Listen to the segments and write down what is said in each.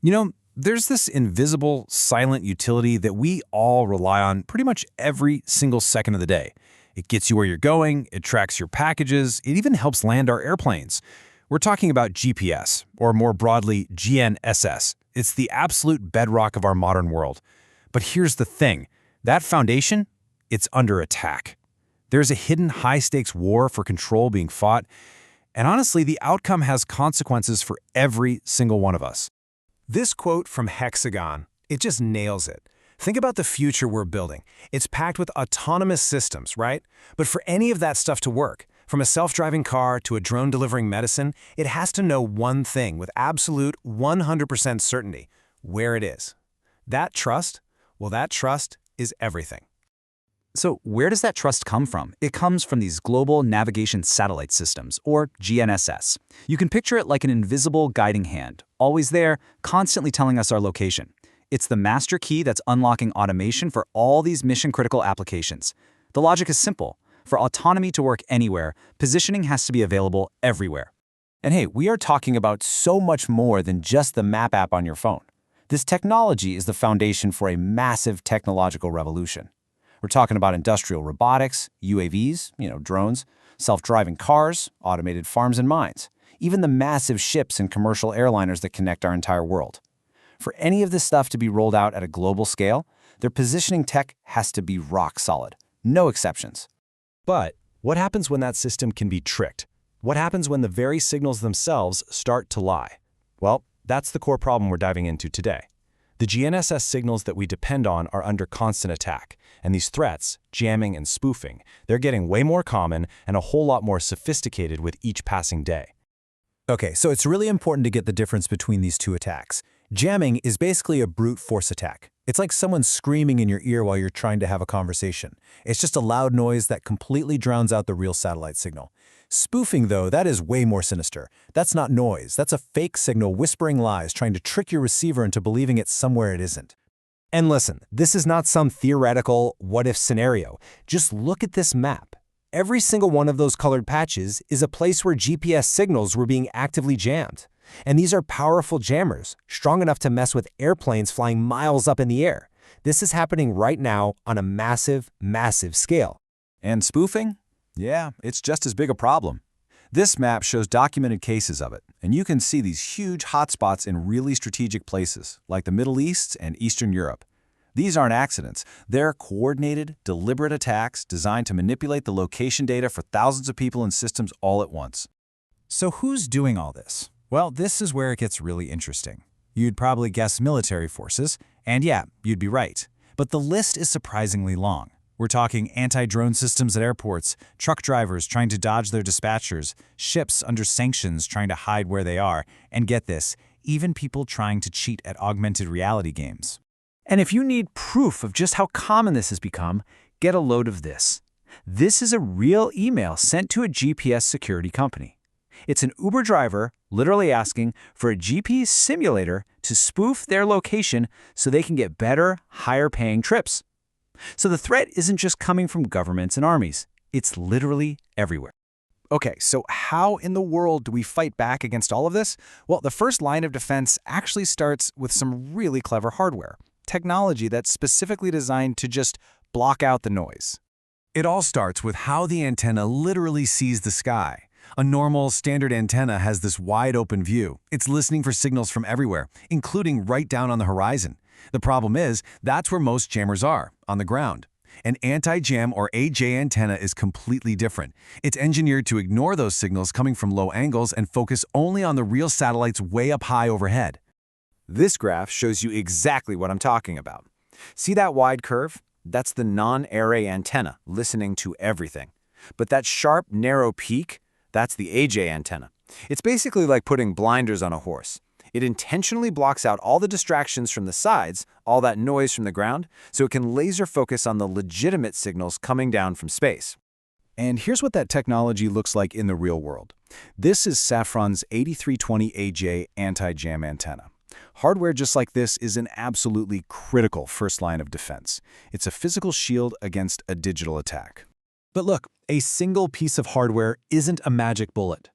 There's this invisible, silent utility that we all rely on pretty much every single second of the day. It gets you where you're going, it tracks your packages, it even helps land our airplanes. We're talking about GPS, or more broadly, GNSS. It's the absolute bedrock of our modern world. But here's the thing. That foundation, it's under attack. There's a hidden high-stakes war for control being fought, and honestly, the outcome has consequences for every single one of us. This quote from Hexagon, it just nails it. Think about the future we're building. It's packed with autonomous systems, right? But for any of that stuff to work, from a self-driving car to a drone delivering medicine, it has to know one thing with absolute 100% certainty: where it is. That trust is everything. So where does that trust come from? It comes from these global navigation satellite systems, or GNSS. You can picture it like an invisible guiding hand, always there, constantly telling us our location. It's the master key that's unlocking automation for all these mission-critical applications. The logic is simple. For autonomy to work anywhere, positioning has to be available everywhere. And hey, we are talking about so much more than just the map app on your phone. This technology is the foundation for a massive technological revolution. We're talking about industrial robotics, UAVs, drones, self-driving cars, automated farms and mines, even the massive ships and commercial airliners that connect our entire world. For any of this stuff to be rolled out at a global scale, their positioning tech has to be rock solid. No exceptions. But what happens when that system can be tricked? What happens when the very signals themselves start to lie? Well, that's the core problem we're diving into today. The GNSS signals that we depend on are under constant attack, and these threats, jamming and spoofing, they're getting way more common and a whole lot more sophisticated with each passing day. Okay, so it's really important to get the difference between these two attacks. Jamming is basically a brute force attack. It's like someone screaming in your ear while you're trying to have a conversation. It's just a loud noise that completely drowns out the real satellite signal. Spoofing, though, that is way more sinister. That's not noise. That's a fake signal whispering lies, trying to trick your receiver into believing it's somewhere it isn't. And listen, this is not some theoretical what-if scenario. Just look at this map. Every single one of those colored patches is a place where GPS signals were being actively jammed. And these are powerful jammers, strong enough to mess with airplanes flying miles up in the air. This is happening right now on a massive, massive scale. And spoofing? Yeah, it's just as big a problem. This map shows documented cases of it, and you can see these huge hotspots in really strategic places, like the Middle East and Eastern Europe. These aren't accidents. They're coordinated, deliberate attacks designed to manipulate the location data for thousands of people and systems all at once. So who's doing all this? Well, this is where it gets really interesting. You'd probably guess military forces, and yeah, you'd be right. But the list is surprisingly long. We're talking anti-drone systems at airports, truck drivers trying to dodge their dispatchers, ships under sanctions trying to hide where they are, and get this, even people trying to cheat at augmented reality games. And if you need proof of just how common this has become, get a load of this. This is a real email sent to a GPS security company. It's an Uber driver literally asking for a GPS simulator to spoof their location so they can get better, higher-paying trips. So the threat isn't just coming from governments and armies. It's literally everywhere. Okay, so how in the world do we fight back against all of this? Well, the first line of defense actually starts with some really clever hardware, technology that's specifically designed to just block out the noise. It all starts with how the antenna literally sees the sky. A normal, standard antenna has this wide-open view. It's listening for signals from everywhere, including right down on the horizon. The problem is, that's where most jammers are, on the ground. An anti-jam or AJ antenna is completely different. It's engineered to ignore those signals coming from low angles and focus only on the real satellites way up high overhead. This graph shows you exactly what I'm talking about. See that wide curve? That's the non-array antenna, listening to everything. But that sharp, narrow peak, that's the AJ antenna. It's basically like putting blinders on a horse. It intentionally blocks out all the distractions from the sides, all that noise from the ground, so it can laser focus on the legitimate signals coming down from space. And here's what that technology looks like in the real world. This is Safran's 8320 AJ anti-jam antenna. Hardware just like this is an absolutely critical first line of defense. It's a physical shield against a digital attack. But look, a single piece of hardware isn't a magic bullet.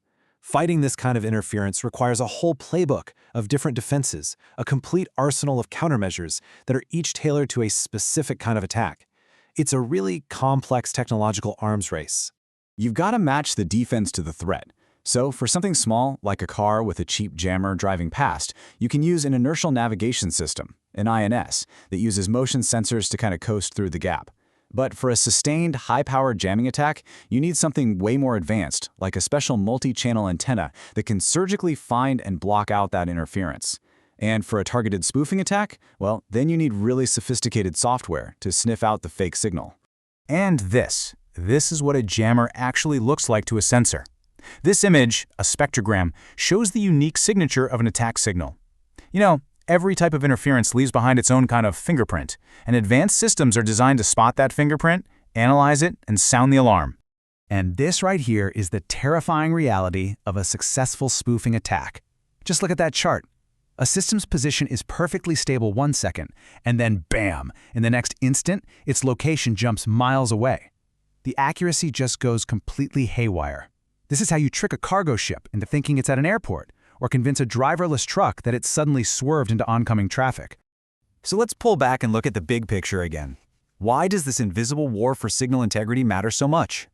Fighting this kind of interference requires a whole playbook of different defenses, a complete arsenal of countermeasures that are each tailored to a specific kind of attack. It's a really complex technological arms race. You've got to match the defense to the threat. So for something small, like a car with a cheap jammer driving past, you can use an inertial navigation system, an INS, that uses motion sensors to kind of coast through the gap. But for a sustained, high-powered jamming attack, you need something way more advanced, like a special multi-channel antenna that can surgically find and block out that interference. And for a targeted spoofing attack, well, then you need really sophisticated software to sniff out the fake signal. And this is what a jammer actually looks like to a sensor. This image, a spectrogram, shows the unique signature of an attack signal. You know, every type of interference leaves behind its own kind of fingerprint, and advanced systems are designed to spot that fingerprint, analyze it, and sound the alarm. And this right here is the terrifying reality of a successful spoofing attack. Just look at that chart. A system's position is perfectly stable 1 second, and then bam, in the next instant, its location jumps miles away. The accuracy just goes completely haywire. This is how you trick a cargo ship into thinking it's at an airport, or convince a driverless truck that it's suddenly swerved into oncoming traffic. So let's pull back and look at the big picture again. Why does this invisible war for signal integrity matter so much?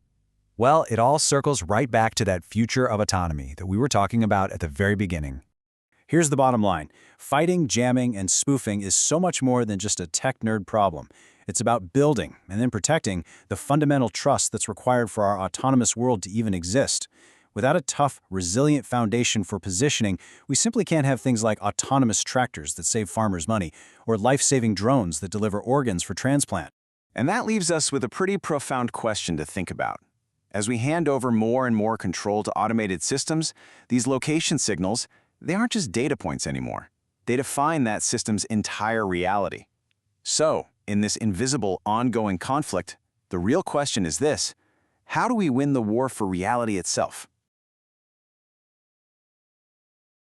Well, it all circles right back to that future of autonomy that we were talking about at the very beginning. Here's the bottom line. Fighting, jamming, and spoofing is so much more than just a tech nerd problem. It's about building and then protecting the fundamental trust that's required for our autonomous world to even exist. Without a tough, resilient foundation for positioning, we simply can't have things like autonomous tractors that save farmers money, or life-saving drones that deliver organs for transplant. And that leaves us with a pretty profound question to think about. As we hand over more and more control to automated systems, these location signals, they aren't just data points anymore. They define that system's entire reality. So, in this invisible, ongoing conflict, the real question is this: how do we win the war for reality itself?